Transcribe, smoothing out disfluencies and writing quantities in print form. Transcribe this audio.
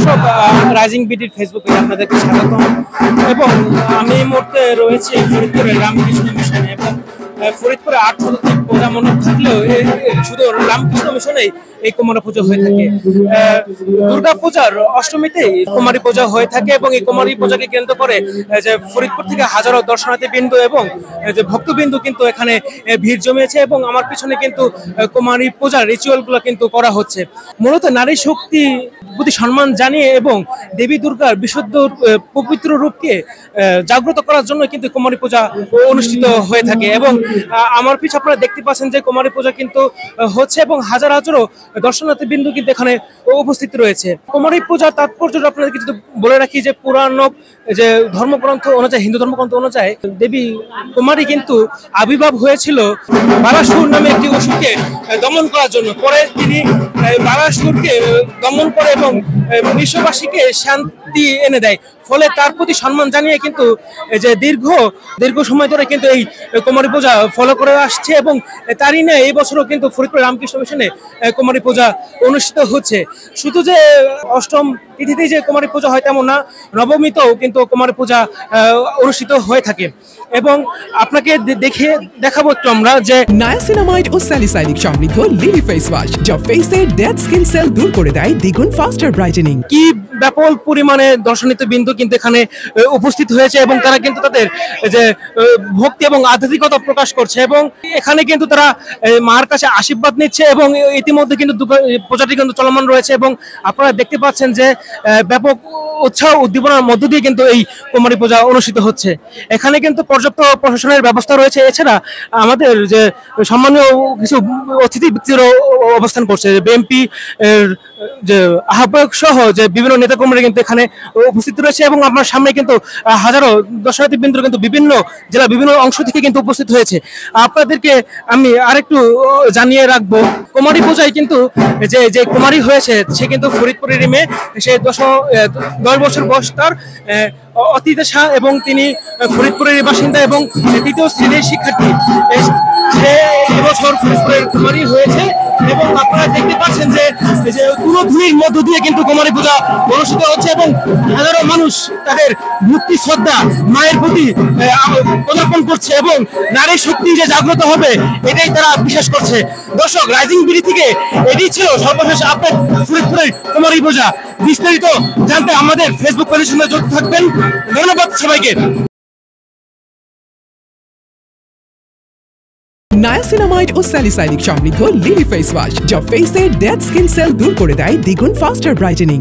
দর্শক, রাইজিং বিডির ফেসবুকে আপনাদেরকে স্বাগতম। এবং আমি এই মুহূর্তে রয়েছি ফরিদপুরের রামকৃষ্ণ মিশনে। এবং ফরিদপুরে ৮ শতাধিক পূজা মণ্ডপ থাকলেও শুধু রামকৃষ্ণ মিশনেই এই কুমারী পুজো হয়ে থাকে। দুর্গা পূজার অষ্টমীতেই কুমারী পূজা হয়ে থাকে এবং এই কুমারী পূজাকে কেন্দ্র করে যে ফরিদপুর থেকে হাজারো দর্শনার্থী বিন্দু এবং যে ভক্তবিন্দু কিন্তু এখানে ভিড় জমিয়েছে। এবং আমার পিছনে কিন্তু কুমারী পূজার রিচুয়াল গুলো কিন্তু করা হচ্ছে, মূলত নারী শক্তি প্রতি সম্মান জানিয়ে এবং দেবী দুর্গার বিশুদ্ধ পবিত্র রূপকে জাগ্রত করার জন্য কিন্তু কুমারী পূজা অনুষ্ঠিত হয়ে থাকে। এবং আমার পিছনে আপনারা দেখতে পাচ্ছেন যে কুমারী পূজা কিন্তু হচ্ছে এবং হাজার হাজারো দর্শনার্থী বিন্দু কিন্তু এখানে উপস্থিত রয়েছে। কুমারী পূজার তাৎপর্য আপনাদেরকে যদি বলে রাখি যে পুরাণ যে ধর্মগ্রন্থ অনুযায়ী, হিন্দু ধর্মগ্রন্থ অনুযায়ী দেবী কুমারী কিন্তু আবির্ভাব হয়েছিল বারাসুর নামে একটি অসুরকে দমন করার জন্য। পরে তিনি বারাসুরকে দমন করে এবং বিশ্ববাসীকে শান্তি এনে দেয়। ফলে তার প্রতি সম্মান জানিয়ে কিন্তু যে দীর্ঘ সময় ধরে কিন্তু এই কুমারী পূজা ফলো করে আসছে। এবং তারই নিয়ে এই বছরও কিন্তু ফরিদপুর রামকৃষ্ণ মিশনে কুমারী পূজা অনুষ্ঠিত হচ্ছে। শুধু যে অষ্টম তিথিতেই যে কুমারী পূজা হয় তেমন না, নবমীতেও কিন্তু কুমারী পূজা অনুষ্ঠিত হয়ে থাকে। এবং আপনাকে দেখাবো একটু আমরা যে নায়াসিনামাইড ও স্যালিসাইলিক সমৃদ্ধ লিলি ফেস ওয়াশ যা ফেসের ডেড স্কিন সেল দূর করে দেয় দ্বিগুণ ফাস্টার ব্রাইটেনিং। কি ব্যাপক পরিমাণে দর্শনার্থী বিন্দু কিন্তু এখানে উপস্থিত হয়েছে এবং তারা কিন্তু তাদের যে ভক্তি এবং আধ্যাত্মিকতা প্রকাশ করছে এবং এখানে কিন্তু তারা মার কাছে আশীর্বাদ নিচ্ছে। এবং ইতিমধ্যে কিন্তু পূজাটি কিন্তু চলমান রয়েছে এবং আপনারা দেখতে পাচ্ছেন যে ব্যাপক উৎসাহ উদ্দীপনার মধ্য দিয়ে কিন্তু এই কুমারী পূজা অনুষ্ঠিত হচ্ছে। এখানে কিন্তু পর্যাপ্ত প্রশাসনের ব্যবস্থা রয়েছে। এছাড়া আমাদের যে সম্মানীয় কিছু অতিথি ব্যক্তিরও অবস্থান করছে, বিএনপি যে আহ্বায়ক সহ যে বিভিন্ন নেতাকর্মীরা কিন্তু এখানে উপস্থিত রয়েছে। এবং আপনার সামনে কিন্তু হাজারো দর্শনার্থী বিন্দু কিন্তু বিভিন্ন জেলা বিভিন্ন অংশ থেকে কিন্তু উপস্থিত হয়েছে। আপনাদেরকে আমি আরেকটু জানিয়ে রাখবো, কুমারী পূজায় কিন্তু যে কুমারী হয়েছে সে কিন্তু ফরিদপুরের মেয়ে। সে 10 বছর বয়স তার, অতিথা এবং তিনি ফরিদপুরের বাসিন্দা এবং তৃতীয় শ্রেণীর শিক্ষার্থী। সে এবছর ফরিদপুরের কুমারী হয়েছে এবং আপনারা দেখতে পাচ্ছেন যে তুলোধুনির মধ্য দিয়ে কিন্তু কুমারী পূজা অনুষ্ঠিত হচ্ছে এবং হাজারো মানুষ তাদের ভক্তি শ্রদ্ধা মায়ের প্রতি প্রদর্পণ করছে এবং নারী শক্তি যে জাগ্রত হবে এটাই তারা বিশ্বাস করছে। দর্শক, রাইজিং বিডি থেকে এটি ছিল সর্বশেষ আপডেট ফরিদপুরের কুমারী পূজা। বিস্তারিত জানতে আমাদের ফেসবুক পেজের সঙ্গে যুক্ত থাকবেন। ধন্যবাদ সবাইকে। নায়াসিনামাইড ও স্যালিসাইলিক সমৃদ্ধ লিলি ফেস ওয়াশ যা ফেসের ডেড স্কিন সেল দূর করে দেয় দ্বিগুণ ফাস্টার ব্রাইটেনিং।